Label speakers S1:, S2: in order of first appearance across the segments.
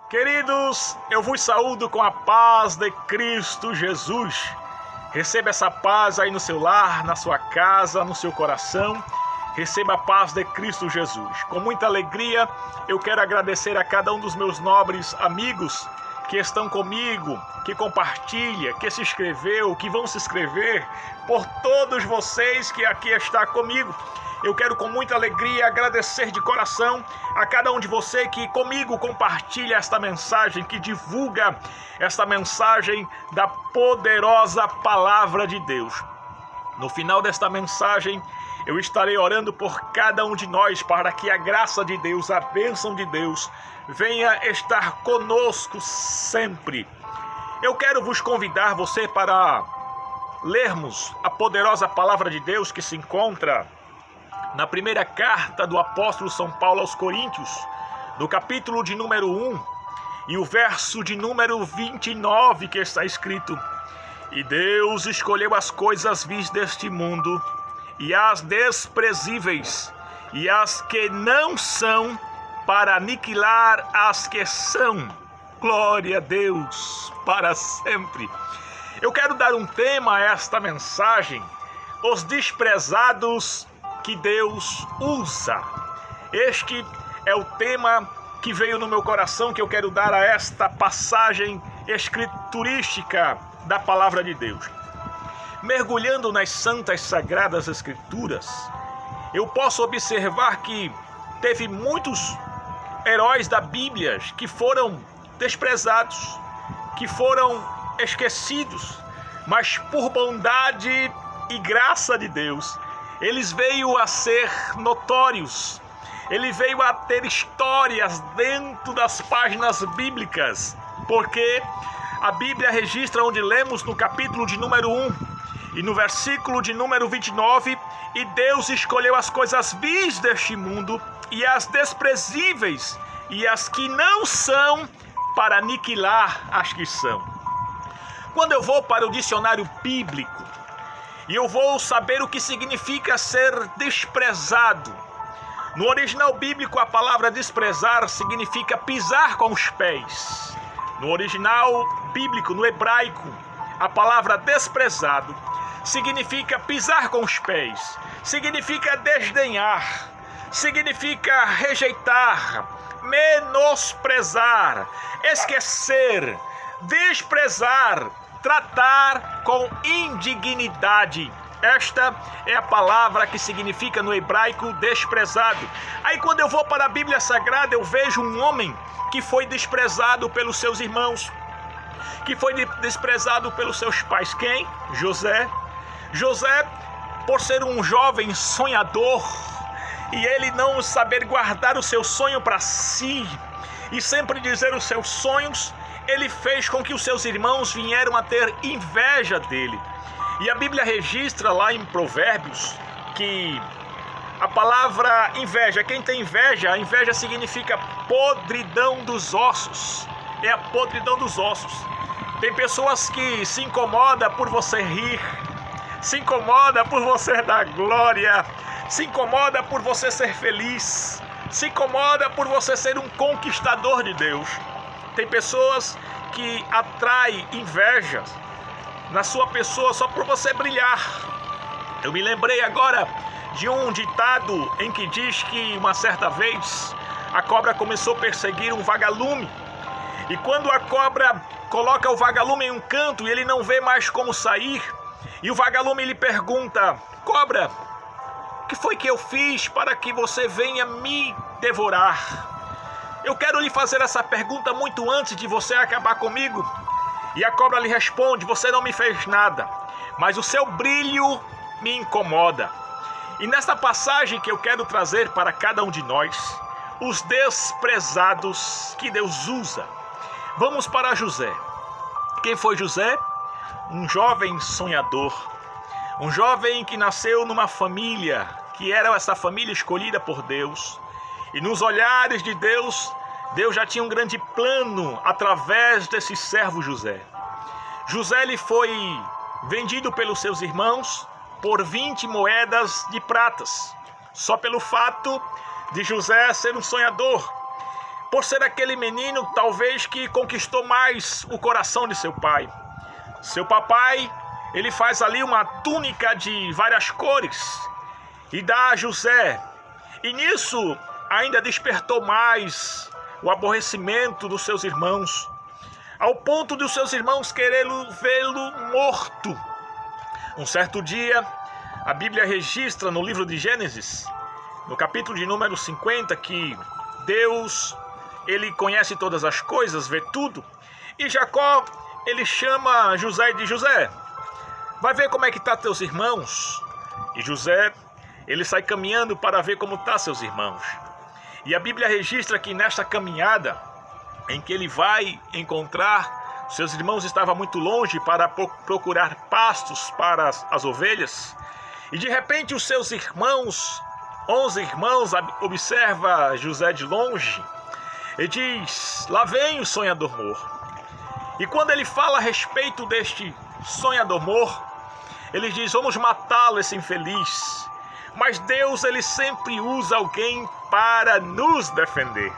S1: Queridos, eu vos saúdo com a paz de Cristo Jesus. Receba essa paz aí no seu lar, na sua casa, no seu coração. Receba a paz de Cristo Jesus. Com muita alegria, eu quero agradecer a cada um dos meus nobres amigos que estão comigo, que compartilha, que se inscreveu, que vão se inscrever, por todos vocês que aqui está comigo. Eu quero com muita alegria agradecer de coração a cada um de vocês que comigo compartilha esta mensagem, que divulga esta mensagem da poderosa palavra de Deus. No final desta mensagem, eu estarei orando por cada um de nós para que a graça de Deus, a bênção de Deus, venha estar conosco sempre. Eu quero vos convidar você para lermos a poderosa palavra de Deus que se encontra na primeira carta do apóstolo São Paulo aos Coríntios, no capítulo de número 1 e o verso de número 29, que está escrito: E Deus escolheu as coisas vis deste mundo, e as desprezíveis, e as que não são, para aniquilar as que são. Glória a Deus para sempre. Eu quero dar um tema a esta mensagem: os desprezados que Deus usa. Este é o tema que veio no meu coração, que eu quero dar a esta passagem escriturística da palavra de Deus. Mergulhando nas santas sagradas escrituras, eu posso observar que teve muitos heróis da Bíblia que foram desprezados, que foram esquecidos, mas por bondade e graça de Deus, eles veio a ser notórios, ele veio a ter histórias dentro das páginas bíblicas, porque a Bíblia registra, onde lemos no capítulo de número 1 e no versículo de número 29, e Deus escolheu as coisas vis deste mundo e as desprezíveis e as que não são, para aniquilar as que são. Quando eu vou para o dicionário bíblico e eu vou saber o que significa ser desprezado, no original bíblico a palavra desprezar significa pisar com os pés. No original bíblico, no hebraico, a palavra desprezado significa pisar com os pés, significa desdenhar, significa rejeitar, menosprezar, esquecer, desprezar, tratar com indignidade. Esta é a palavra que significa no hebraico desprezado. Aí quando eu vou para a Bíblia Sagrada, eu vejo um homem que foi desprezado pelos seus irmãos, que foi desprezado pelos seus pais. Quem? José. José, por ser um jovem sonhador, e ele não saber guardar o seu sonho para si, e sempre dizer os seus sonhos, ele fez com que os seus irmãos vieram a ter inveja dele. E a Bíblia registra lá em Provérbios que a palavra inveja, quem tem inveja, a inveja significa podridão dos ossos. É a podridão dos ossos. Tem pessoas que se incomodam por você rir, se incomoda por você dar glória, se incomoda por você ser feliz, se incomoda por você ser um conquistador de Deus. Tem pessoas que atraem inveja na sua pessoa só por você brilhar. Eu me lembrei agora de um ditado em que diz que uma certa vez a cobra começou a perseguir um vagalume. E quando a cobra coloca o vagalume em um canto e ele não vê mais como sair, e o vagalume lhe pergunta: cobra, o que foi que eu fiz para que você venha me devorar? Eu quero lhe fazer essa pergunta muito antes de você acabar comigo. E a cobra lhe responde: você não me fez nada, mas o seu brilho me incomoda. E nesta passagem que eu quero trazer para cada um de nós, os desprezados que Deus usa. Vamos para José. Quem foi José? Um jovem sonhador, um jovem que nasceu numa família, que era essa família escolhida por Deus. E nos olhares de Deus, Deus já tinha um grande plano através desse servo José. José ele foi vendido pelos seus irmãos por 20 moedas de pratas, só pelo fato de José ser um sonhador. por ser aquele menino talvez que conquistou mais o coração de seu pai. Seu papai, ele faz ali uma túnica de várias cores e dá a José. E nisso ainda despertou mais o aborrecimento dos seus irmãos, ao ponto de os seus irmãos quererem vê-lo morto. Um certo dia, a Bíblia registra no livro de Gênesis, no capítulo de número 50, que Deus, ele conhece todas as coisas, vê tudo. E Jacó, ele chama José e diz: José, vai ver como é que tá teus irmãos. E José, ele sai caminhando para ver como tá seus irmãos. E a Bíblia registra que nesta caminhada, em que ele vai encontrar, seus irmãos estavam muito longe para procurar pastos para as ovelhas. E de repente os seus irmãos, 11 irmãos, observa José de longe e diz: lá vem o sonhador mor. E quando ele fala a respeito deste sonhador mor, ele diz: vamos matá-lo, esse infeliz. Mas Deus, ele sempre usa alguém para nos defender.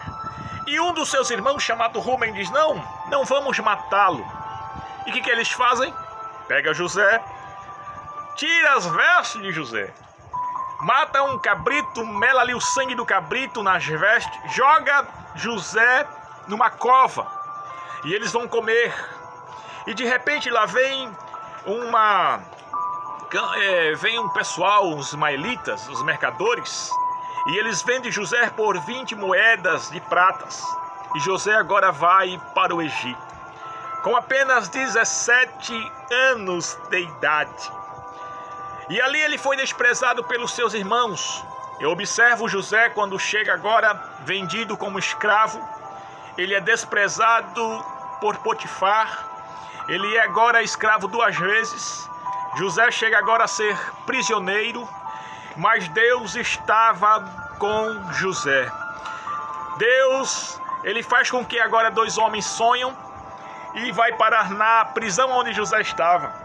S1: E um dos seus irmãos, chamado Rúben, diz: não vamos matá-lo. E o que eles fazem? Pega José, tira as vestes de José, mata um cabrito, mela ali o sangue do cabrito nas vestes, joga José numa cova e eles vão comer. E de repente lá vem um pessoal, os ismaelitas, os mercadores, e eles vendem José por 20 moedas de pratas. E José agora vai para o Egito, com apenas 17 anos de idade. E ali ele foi desprezado pelos seus irmãos. Eu observo José quando chega agora vendido como escravo. Ele é desprezado por Potifar. Ele é agora escravo 2 vezes. José chega agora a ser prisioneiro, mas Deus estava com José. Deus, ele faz com que agora 2 homens sonham e vai parar na prisão onde José estava.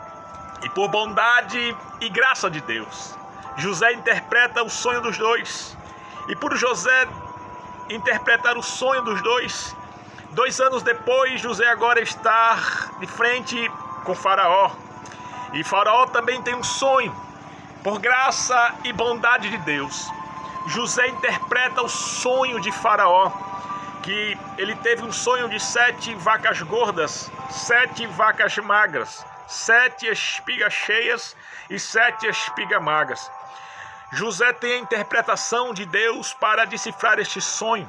S1: E por bondade e graça de Deus, José interpreta o sonho dos 2. E por José interpretar o sonho dos 2, 2 anos depois, José agora está de frente com Faraó. E Faraó também tem um sonho. Por graça e bondade de Deus, José interpreta o sonho de Faraó, que ele teve um sonho de 7 vacas gordas, 7 vacas magras, 7 espigas cheias e 7 espigas magras. José tem a interpretação de Deus para decifrar este sonho.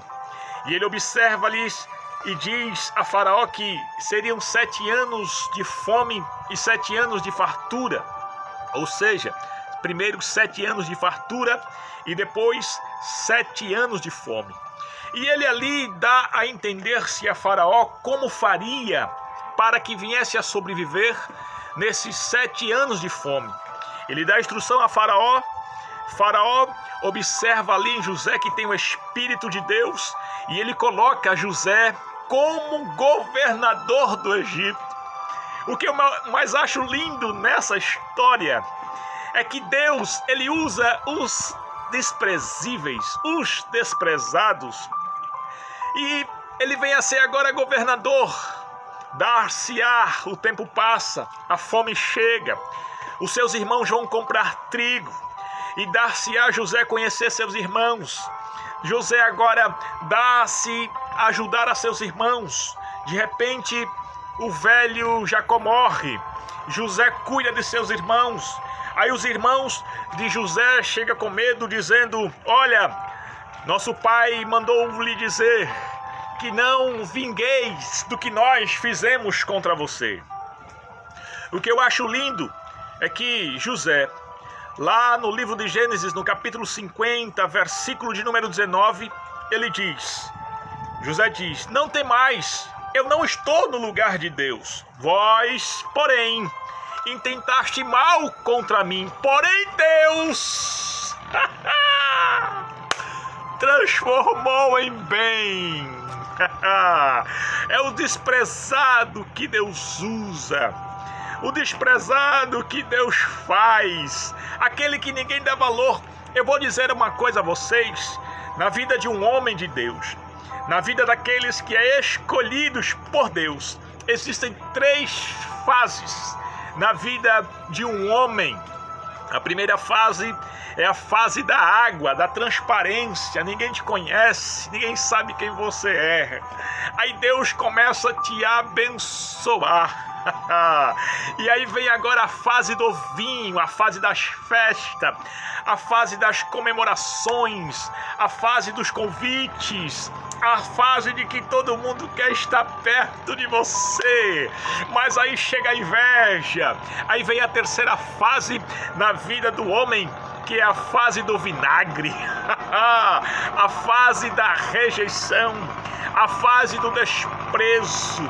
S1: E ele observa ali e diz a Faraó que seriam 7 anos de fome e 7 anos de fartura. Ou seja, primeiro 7 anos de fartura e depois 7 anos de fome. E ele ali dá a entender-se a Faraó como faria para que viesse a sobreviver nesses 7 anos de fome. Ele dá instrução a Faraó. Faraó observa ali em José que tem o Espírito de Deus e ele coloca José como governador do Egito. O que eu mais acho lindo nessa história é que Deus, ele usa os desprezíveis, os desprezados, e ele vem a ser agora governador. Dar-se-á, o tempo passa, a fome chega, os seus irmãos vão comprar trigo, e dar-se-á José conhecer seus irmãos. José agora dá-se a ajudar a seus irmãos. De repente, o velho Jacó morre. José cuida de seus irmãos. Aí os irmãos de José chegam com medo, dizendo: olha, nosso pai mandou lhe dizer que não vingueis do que nós fizemos contra você. O que eu acho lindo é que José, lá no livro de Gênesis, no capítulo 50, versículo de número 19, ele diz, José diz: não temais, eu não estou no lugar de Deus. Vós, porém, intentaste mal contra mim, porém Deus transformou em bem. É o desprezado que Deus usa, o desprezado que Deus faz, aquele que ninguém dá valor. Eu vou dizer uma coisa a vocês, na vida de um homem de Deus, na vida daqueles que é escolhidos por Deus, existem 3 fases na vida de um homem. A primeira fase é a fase da água, da transparência. Ninguém te conhece, ninguém sabe quem você é. Aí Deus começa a te abençoar. E aí vem agora a fase do vinho, a fase das festas, a fase das comemorações, a fase dos convites, a fase de que todo mundo quer estar perto de você. Mas aí chega a inveja. Aí vem a terceira fase na vida do homem, que é a fase do vinagre. A fase da rejeição, a fase do desprezo,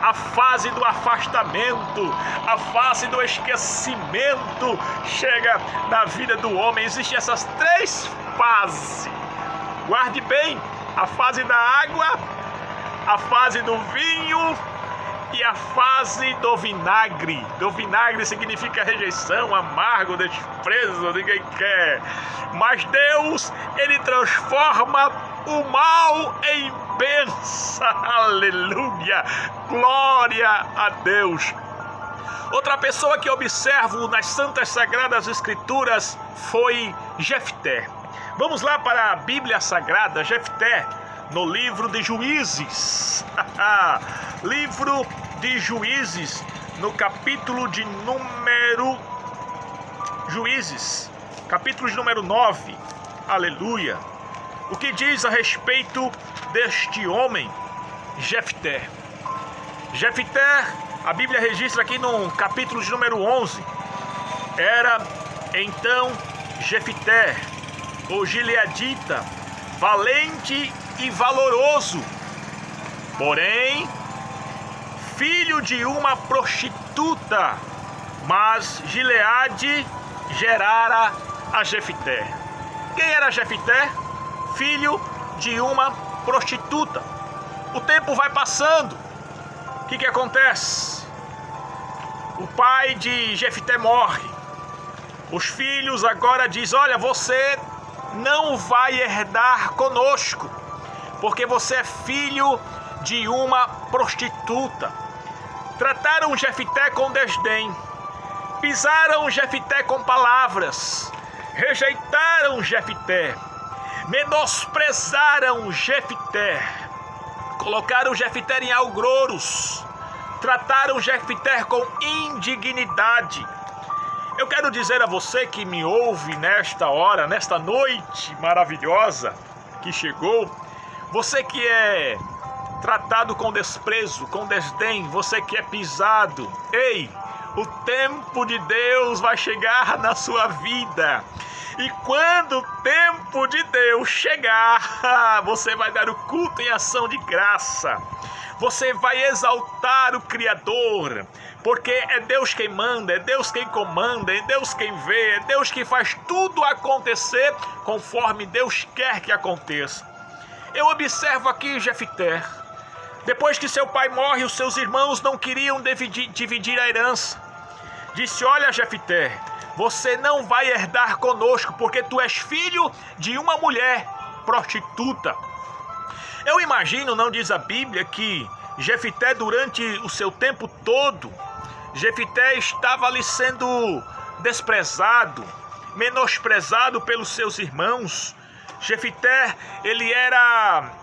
S1: a fase do afastamento, a fase do esquecimento. Chega na vida do homem. Existem essas 3 fases. Guarde bem: a fase da água, a fase do vinho e a fase do vinagre. Do vinagre significa rejeição, amargo, desprezo, ninguém quer. Mas Deus, Ele transforma o mal em bênção. Aleluia! Glória a Deus! Outra pessoa que observo nas Santas Sagradas Escrituras foi Jefté. Vamos lá para a Bíblia Sagrada, Jefté, no livro de Juízes. Livro de Juízes, no capítulo de número... Juízes, capítulo de número 9. Aleluia! O que diz a respeito deste homem, Jefté? Jefté, a Bíblia registra aqui no capítulo de número 11. Era então Jefté, o gileadita, valente e valoroso, porém filho de uma prostituta, mas Gileade gerara a Jefté. Quem era Jefté? Filho de uma prostituta. O tempo vai passando. O que acontece? O pai de Jefté morre. Os filhos agora dizem: olha, você não vai herdar conosco, porque você é filho de uma prostituta. Trataram Jefté com desdém, pisaram Jefté com palavras, rejeitaram Jefté, menosprezaram Jefté, colocaram Jefté em algroros, trataram Jefté com indignidade. Eu quero dizer a você que me ouve nesta hora, nesta noite maravilhosa que chegou, você que é tratado com desprezo, com desdém, você que é pisado, ei, o tempo de Deus vai chegar na sua vida. E quando o tempo de Deus chegar, você vai dar o culto em ação de graça. Você vai exaltar o Criador, porque é Deus quem manda, é Deus quem comanda, é Deus quem vê, é Deus que faz tudo acontecer conforme Deus quer que aconteça. Eu observo aqui Jefté. Depois que seu pai morre, os seus irmãos não queriam dividir a herança. Disse: olha, Jefté, você não vai herdar conosco, porque tu és filho de uma mulher prostituta. Eu imagino, não diz a Bíblia, que Jefté, durante o seu tempo todo, Jefté estava ali sendo desprezado, menosprezado pelos seus irmãos. Jefté, ele era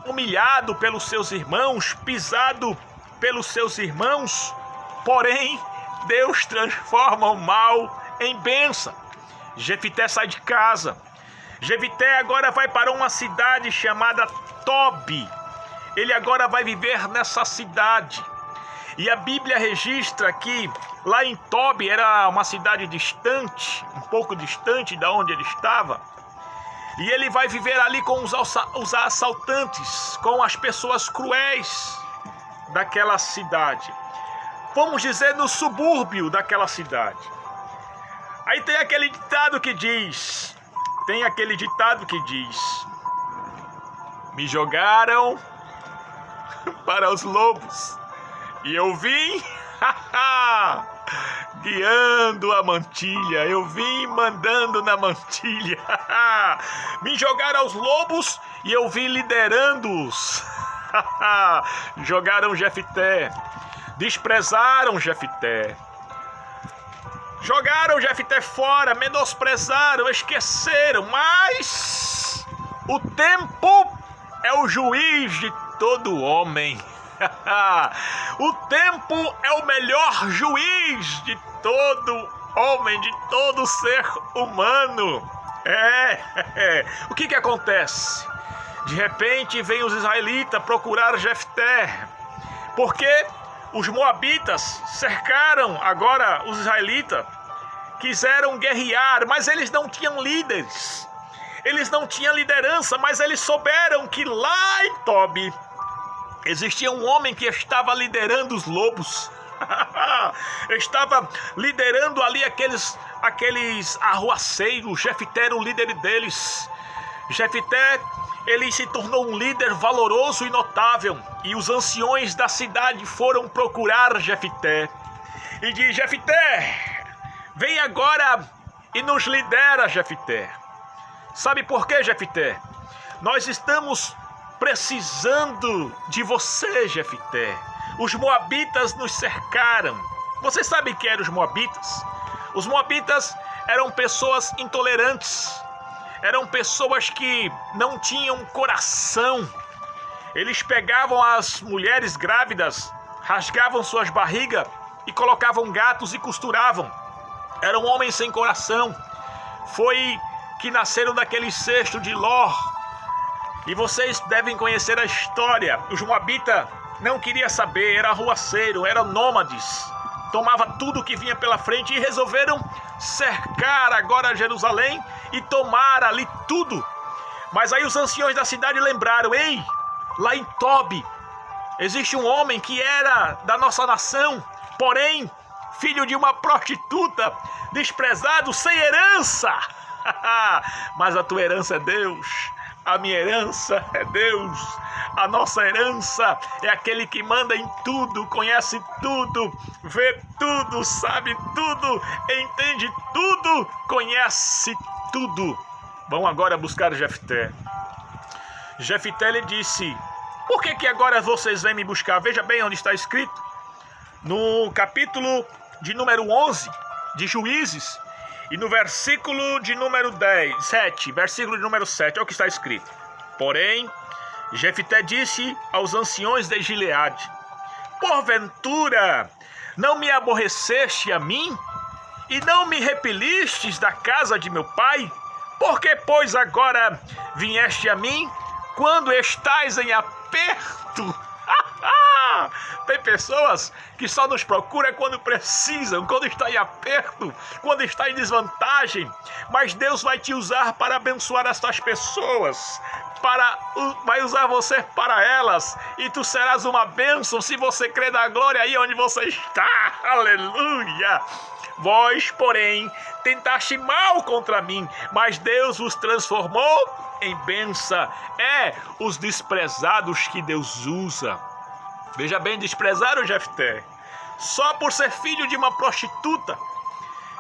S1: humilhado pelos seus irmãos, pisado pelos seus irmãos, porém Deus transforma o mal em bênção. Jefté sai de casa. Jefté agora vai para uma cidade chamada Tobi. Ele agora vai viver nessa cidade. E a Bíblia registra que lá em Tobi era uma cidade distante, um pouco distante da onde ele estava. E ele vai viver ali com os assaltantes, com as pessoas cruéis daquela cidade. Vamos dizer, no subúrbio daquela cidade. Aí tem aquele ditado que diz, me jogaram para os lobos e eu vim guiando a mantilha, eu vim mandando na mantilha. Me jogaram aos lobos e eu vim liderando-os. Jogaram Jefté, desprezaram Jefté, jogaram Jefté fora, menosprezaram, esqueceram, mas o tempo é o juiz de todo homem. O tempo é o melhor juiz de todo homem, de todo ser humano. O que acontece? De repente vem os israelitas procurar Jefté, porque os moabitas cercaram agora os israelitas, quiseram guerrear, mas eles não tinham líderes, eles não tinham liderança, mas eles souberam que lá em Tobi existia um homem que estava liderando os lobos. Estava liderando ali aqueles arruaceiros. Jefté era o líder deles. Jefté, ele se tornou um líder valoroso e notável. E os anciões da cidade foram procurar Jefté. E diz: Jefté, vem agora e nos lidera, Jefté. Sabe por quê, Jefté? Nós estamos precisando de você, Jefté. Os moabitas nos cercaram. Você sabe quem eram os moabitas? Os moabitas eram pessoas intolerantes. Eram pessoas que não tinham coração. Eles pegavam as mulheres grávidas, rasgavam suas barrigas e colocavam gatos e costuravam. Eram homens sem coração. Foi que nasceram daquele cesto de Ló. E vocês devem conhecer a história. Os moabitas não queriam saber, era arruaceiro, eram nômades. Tomava tudo que vinha pela frente e resolveram cercar agora Jerusalém e tomar ali tudo. Mas aí os anciões da cidade lembraram: ei, lá em Tobi existe um homem que era da nossa nação, porém filho de uma prostituta, desprezado, sem herança. Mas a tua herança é Deus. A minha herança é Deus. A nossa herança é aquele que manda em tudo, conhece tudo, vê tudo, sabe tudo, entende tudo, conhece tudo. Vão agora buscar Jefté. Jefté lhe disse: por que agora vocês vêm me buscar? Veja bem onde está escrito. No capítulo de número 11 de Juízes, e no versículo de número 7, versículo de número 7, olha o que está escrito. Porém, Jefté disse aos anciões de Gileade: porventura, não me aborreceste a mim? E não me repelistes da casa de meu pai? Por que, pois, agora vieste a mim, quando estás em aperto? Tem pessoas que só nos procuram quando precisam, quando está em aperto, quando está em desvantagem. Mas Deus vai te usar para abençoar estas pessoas, vai usar você para elas, e tu serás uma bênção se você crer na glória aí onde você está. Aleluia! Vós, porém, tentaste mal contra mim, mas Deus vos transformou em bênção. Os desprezados que Deus usa. Veja bem, desprezaram Jefté só por ser filho de uma prostituta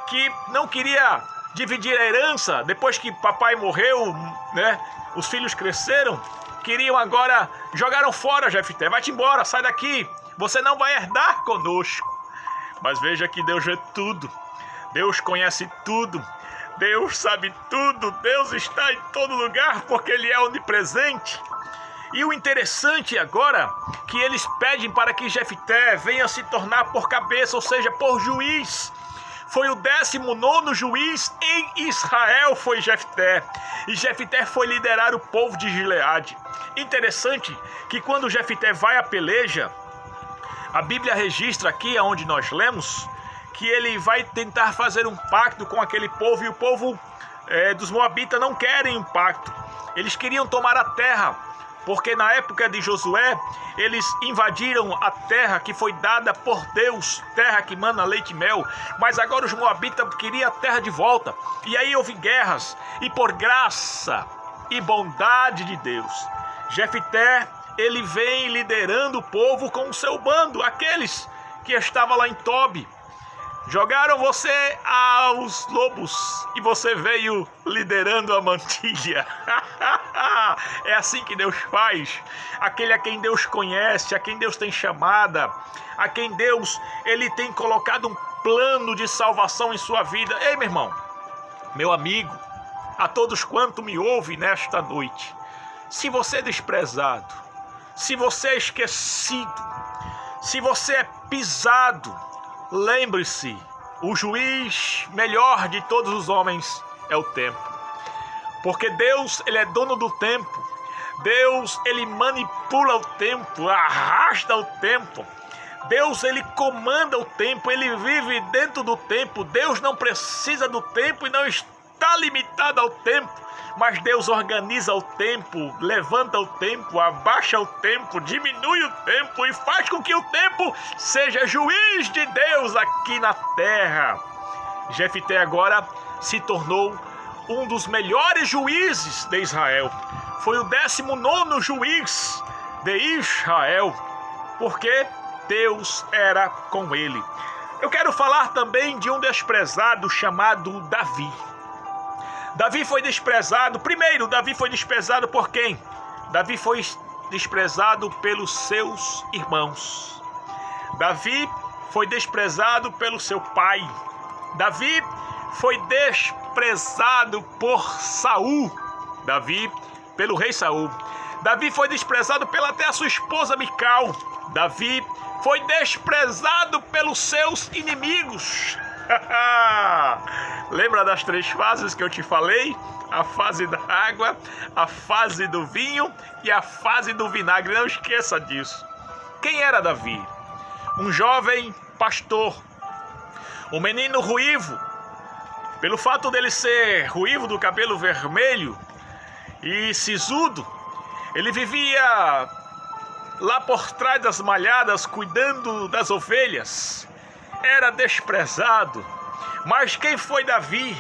S1: que não queria dividir a herança. Depois que papai morreu, né, os filhos cresceram, queriam agora, jogaram fora Jefté. Vai-te embora, sai daqui, você não vai herdar conosco. Mas veja que Deus vê tudo, Deus conhece tudo, Deus sabe tudo, Deus está em todo lugar porque Ele é onipresente. E o interessante agora que eles pedem para que Jefté venha se tornar por cabeça, ou seja, por juiz. Foi o 19º juiz em Israel, foi Jefté. E Jefté foi liderar o povo de Gileade. Interessante que quando Jefté vai à peleja, a Bíblia registra aqui, onde nós lemos, que ele vai tentar fazer um pacto com aquele povo, e o povo dos Moabitas não querem um pacto. Eles queriam tomar a terra, porque na época de Josué, eles invadiram a terra que foi dada por Deus, terra que mana leite e mel, mas agora os Moabitas queriam a terra de volta, e aí houve guerras, e por graça e bondade de Deus, Jefté, ele vem liderando o povo com o seu bando, aqueles que estavam lá em Tobi. Jogaram você aos lobos e você veio liderando a mantilha. É assim que Deus faz. Aquele a quem Deus conhece, a quem Deus tem chamada, a quem Deus ele tem colocado um plano de salvação em sua vida. Ei, meu irmão, meu amigo, a todos quanto me ouvem nesta noite, se você é desprezado, se você é esquecido, se você é pisado, lembre-se, o juiz melhor de todos os homens é o tempo. Porque Deus, ele é dono do tempo. Deus, ele manipula o tempo, arrasta o tempo. Deus, ele comanda o tempo, ele vive dentro do tempo. Deus não precisa do tempo e não está limitado ao tempo. Mas Deus organiza o tempo, levanta o tempo, abaixa o tempo, diminui o tempo e faz com que o tempo seja juiz de Deus aqui na terra. Jefté agora se tornou um dos melhores juízes de Israel. Foi o 19º juiz de Israel, porque Deus era com ele. Eu quero falar também de um desprezado chamado Davi. Davi foi desprezado. Primeiro, Davi foi desprezado por quem? Davi foi desprezado pelos seus irmãos. Davi foi desprezado pelo seu pai. Davi foi desprezado por Saul. Davi, pelo rei Saul. Davi foi desprezado pela até a sua esposa Mical. Davi foi desprezado pelos seus inimigos. Lembra das 3 fases que eu te falei? A fase da água, a fase do vinho e a fase do vinagre. Não esqueça disso. Quem era Davi? Um jovem pastor, um menino ruivo. Pelo fato dele ser ruivo, do cabelo vermelho e sisudo, ele vivia lá por trás das malhadas, cuidando das ovelhas. Era desprezado. Mas quem foi Davi?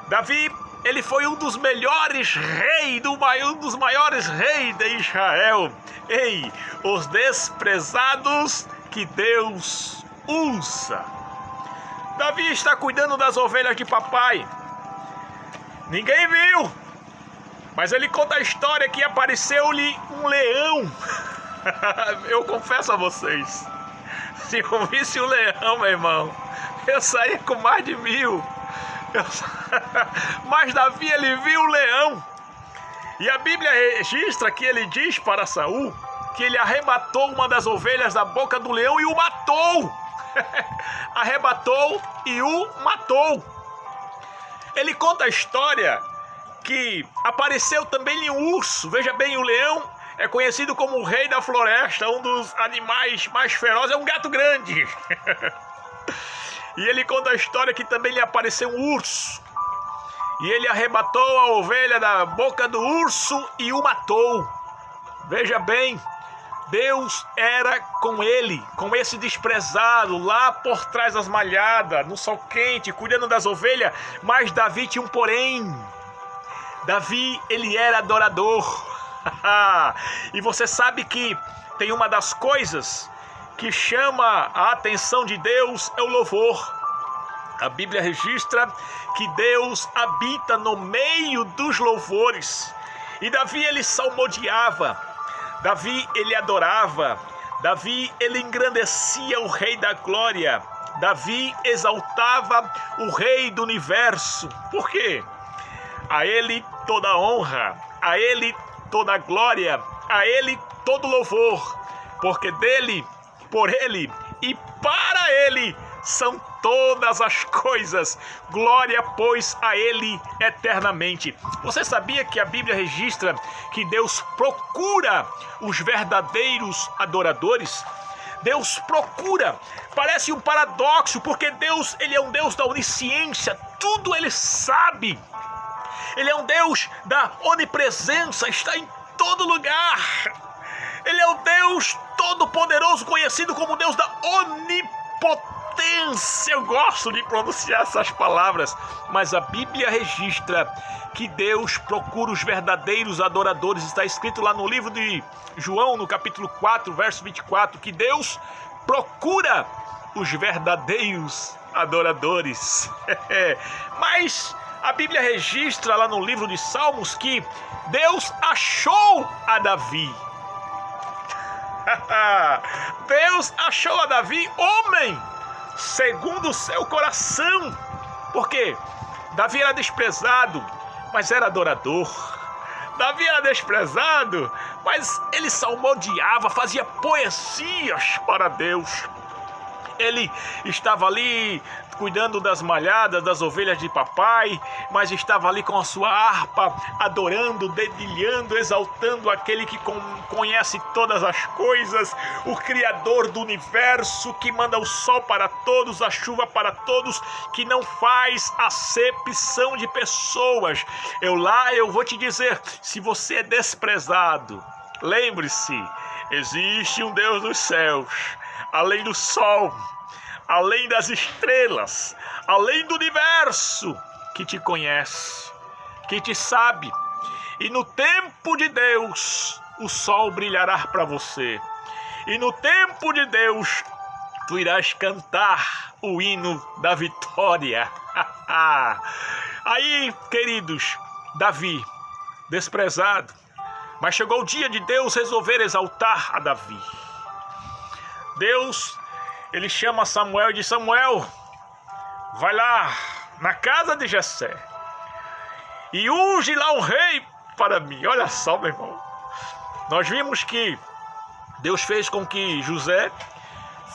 S1: Davi, ele foi um dos melhores reis, um dos maiores reis de Israel. Ei, os desprezados que Deus usa. Davi está cuidando das ovelhas de papai. Ninguém viu, mas ele conta a história que apareceu-lhe um leão. Eu confesso a vocês, se eu visse um leão, meu irmão, eu saía com mais de 1000. Mas Davi, ele viu o leão. E a Bíblia registra que ele diz para Saul que ele arrebatou uma das ovelhas da boca do leão e o matou. Arrebatou e o matou. Ele conta a história que apareceu também um urso. Veja bem, o leão é conhecido como o rei da floresta, um dos animais mais ferozes, é um gato grande. E ele conta a história que também lhe apareceu um urso. E ele arrebatou a ovelha da boca do urso e o matou. Veja bem, Deus era com ele, com esse desprezado, lá por trás das malhadas, no sol quente, cuidando das ovelhas. Mas Davi tinha um porém. Davi, ele era adorador. E você sabe que tem uma das coisas que chama a atenção de Deus é o louvor. A Bíblia registra que Deus habita no meio dos louvores. E Davi, ele salmodiava. Davi, ele adorava. Davi, ele engrandecia o Rei da Glória. Davi exaltava o Rei do Universo. Por quê? A ele toda honra, a ele toda glória, a ele todo louvor. Porque dele, por ele e para ele são todas as coisas. Glória, pois, a ele eternamente. Você sabia que a Bíblia registra que Deus procura os verdadeiros adoradores? Deus procura. Parece um paradoxo, porque Deus, ele é um Deus da onisciência. Tudo ele sabe. Ele é um Deus da onipresença, está em todo lugar. Ele é o Deus todo-poderoso, conhecido como Deus da onipotência. Eu gosto de pronunciar essas palavras, mas a Bíblia registra que Deus procura os verdadeiros adoradores. Está escrito lá no livro de João, no capítulo 4, verso 24, que Deus procura os verdadeiros adoradores. Mas a Bíblia registra lá no livro de Salmos que Deus achou a Davi. Deus achou a Davi homem segundo o seu coração. Por quê? Davi era desprezado, mas era adorador. Davi era desprezado, mas ele salmodiava, fazia poesias para Deus. Ele estava ali cuidando das malhadas, das ovelhas de papai, mas estava ali com a sua harpa, adorando, dedilhando, exaltando aquele que conhece todas as coisas, o Criador do universo, que manda o sol para todos, a chuva para todos, que não faz acepção de pessoas. Eu vou te dizer, se você é desprezado, lembre-se, existe um Deus dos céus, além do sol, além das estrelas, além do universo, que te conhece, que te sabe. E no tempo de Deus, o sol brilhará para você. E no tempo de Deus, tu irás cantar o hino da vitória. Aí, queridos, Davi, desprezado, mas chegou o dia de Deus resolver exaltar a Davi. Deus, ele chama Samuel e diz: Samuel, vai lá na casa de Jessé e unge lá um rei para mim. Olha só, meu irmão, nós vimos que Deus fez com que José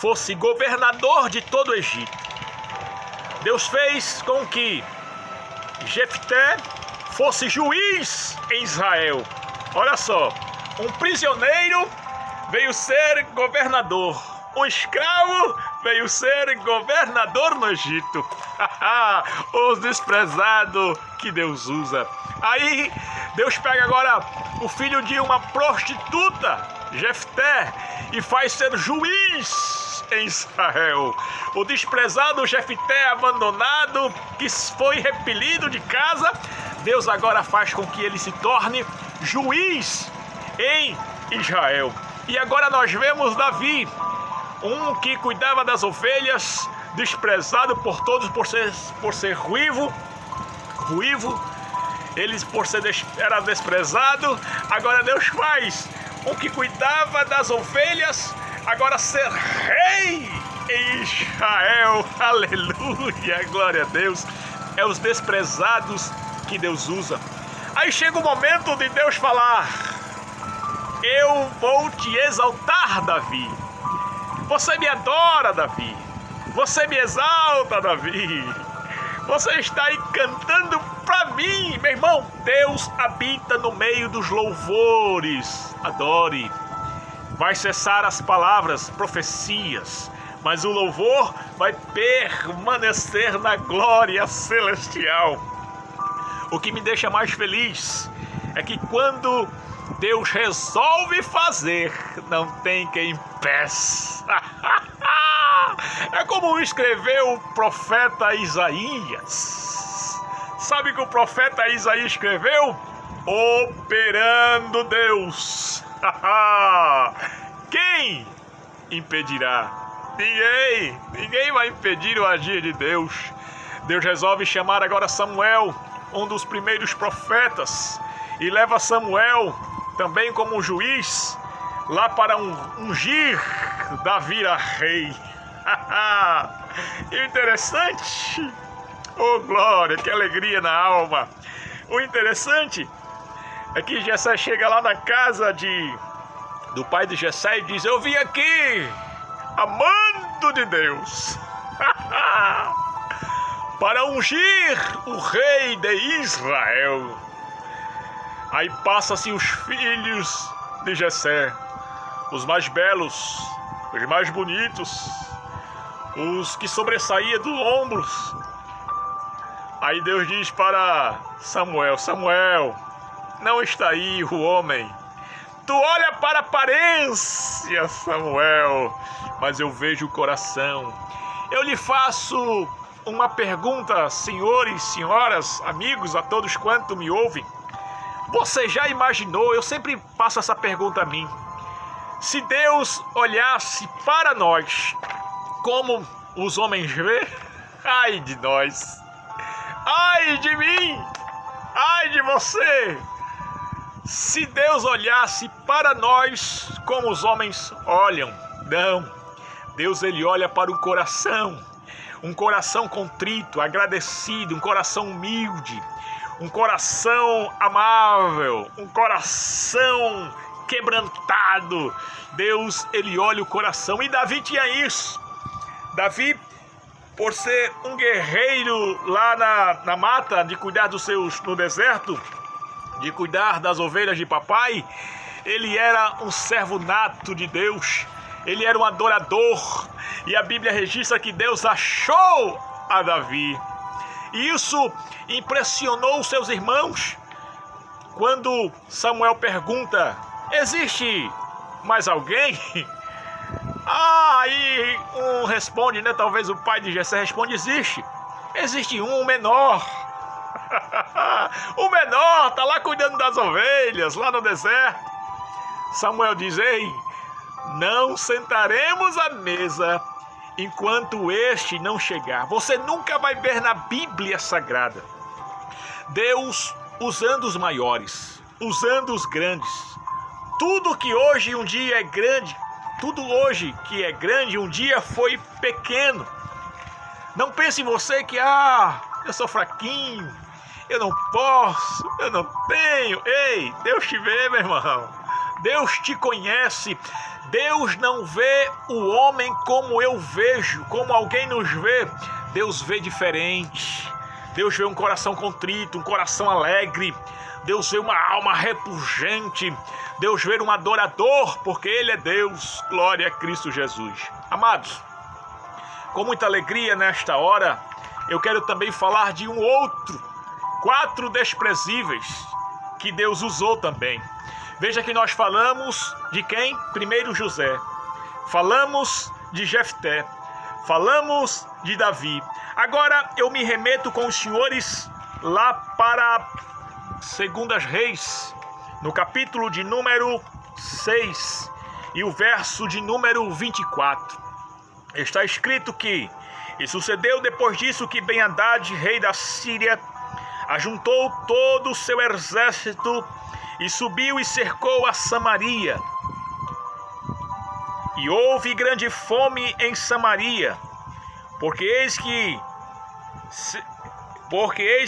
S1: fosse governador de todo o Egito. Deus fez com que Jefté fosse juiz em Israel. Olha só, um prisioneiro veio ser governador. Um escravo veio ser governador no Egito. Os desprezados que Deus usa. Aí Deus pega agora o filho de uma prostituta, Jefté, e faz ser juiz em Israel. O desprezado Jefté abandonado, que foi repelido de casa, Deus agora faz com que ele se torne juiz em Israel. E agora nós vemos Davi, um que cuidava das ovelhas, desprezado por todos por ser ruivo, ele era desprezado. Agora Deus faz um que cuidava das ovelhas, agora ser rei em Israel. Aleluia, glória a Deus. É os desprezados que Deus usa. Aí chega o momento de Deus falar: eu vou te exaltar, Davi. Você me adora, Davi. Você me exalta, Davi. Você está aí cantando para mim, meu irmão. Deus habita no meio dos louvores. Adore. Vai cessar as palavras, profecias, mas o louvor vai permanecer na glória celestial. O que me deixa mais feliz é que quando Deus resolve fazer, não tem quem impeça. É como escreveu o profeta Isaías. Sabe o que o profeta Isaías escreveu? Operando Deus. Quem impedirá? Ninguém vai impedir o agir de Deus. Deus resolve chamar agora Samuel, um dos primeiros profetas, e leva Samuel também como juiz lá para ungir Davi a rei. Interessante. Oh glória, que alegria na alma. O interessante é que Jessé chega lá na casa do pai de Jessé e diz: eu vim aqui, amando de Deus, para ungir o rei de Israel. Aí passa-se os filhos de Jessé, os mais belos, os mais bonitos, os que sobressaíam dos ombros. Aí Deus diz para Samuel: Samuel, não está aí o homem. Tu olha para a aparência, Samuel, mas eu vejo o coração. Eu lhe faço uma pergunta, senhores, senhoras, amigos, a todos quanto me ouvem. Você já imaginou, eu sempre faço essa pergunta a mim, se Deus olhasse para nós como os homens vê? Ai de nós! Ai de mim! Ai de você! Se Deus olhasse para nós como os homens olham, não. Deus, ele olha para o coração. Um coração contrito, agradecido, um coração humilde, um coração amável, um coração quebrantado. Deus, ele olha o coração. E Davi tinha isso. Davi, por ser um guerreiro lá na mata, de cuidar dos seus, no deserto, de cuidar das ovelhas de papai, ele era um servo nato de Deus. Ele era um adorador. E a Bíblia registra que Deus achou a Davi. E isso impressionou os seus irmãos. Quando Samuel pergunta: existe mais alguém? Aí um responde, né? Talvez o pai de Jessé responde: existe um menor. O menor está lá cuidando das ovelhas, lá no deserto. Samuel diz: ei, não sentaremos à mesa enquanto este não chegar. Você nunca vai ver na Bíblia Sagrada Deus usando os maiores, usando os grandes. Tudo que hoje um dia é grande, tudo hoje que é grande um dia foi pequeno. Não pense em você que eu sou fraquinho, eu não posso, eu não tenho. Ei, Deus te vê, meu irmão. Deus te conhece. Deus não vê o homem como eu vejo, como alguém nos vê. Deus vê diferente. Deus vê um coração contrito, um coração alegre. Deus vê uma alma repujante. Deus vê um adorador, porque Ele é Deus. Glória a Cristo Jesus. Amados, com muita alegria nesta hora, eu quero também falar de 4 desprezíveis que Deus usou também. Veja que nós falamos de quem? Primeiro José, falamos de Jefté, falamos de Davi. Agora eu me remeto com os senhores lá para 2 Reis, no capítulo de número 6 e o verso de número 24. Está escrito que: e sucedeu depois disso que Ben-Hadad, rei da Síria, ajuntou todo o seu exército e subiu e cercou a Samaria. E houve grande fome em Samaria, porque eis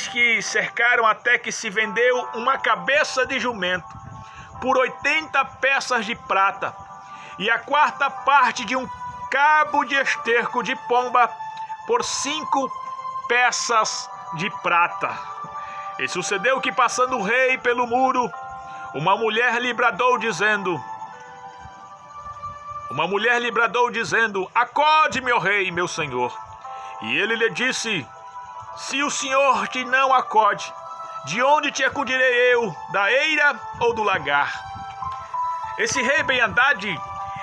S1: que cercaram até que se vendeu uma cabeça de jumento por 80 peças de prata, e a 4ª parte de um cabo de esterco de pomba por 5 peças de prata. E sucedeu que, passando o rei pelo muro, uma mulher lhe bradou dizendo: acode, meu rei, meu senhor. E ele lhe disse: se o senhor te não acode, de onde te acudirei eu? Da eira ou do lagar? Esse rei Ben-Hadad,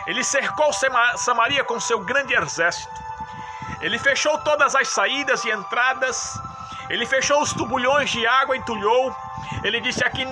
S1: ele cercou Samaria com seu grande exército. Ele fechou todas as saídas e entradas. Ele fechou os tubulhões de água, entulhou. Ele disse: aqui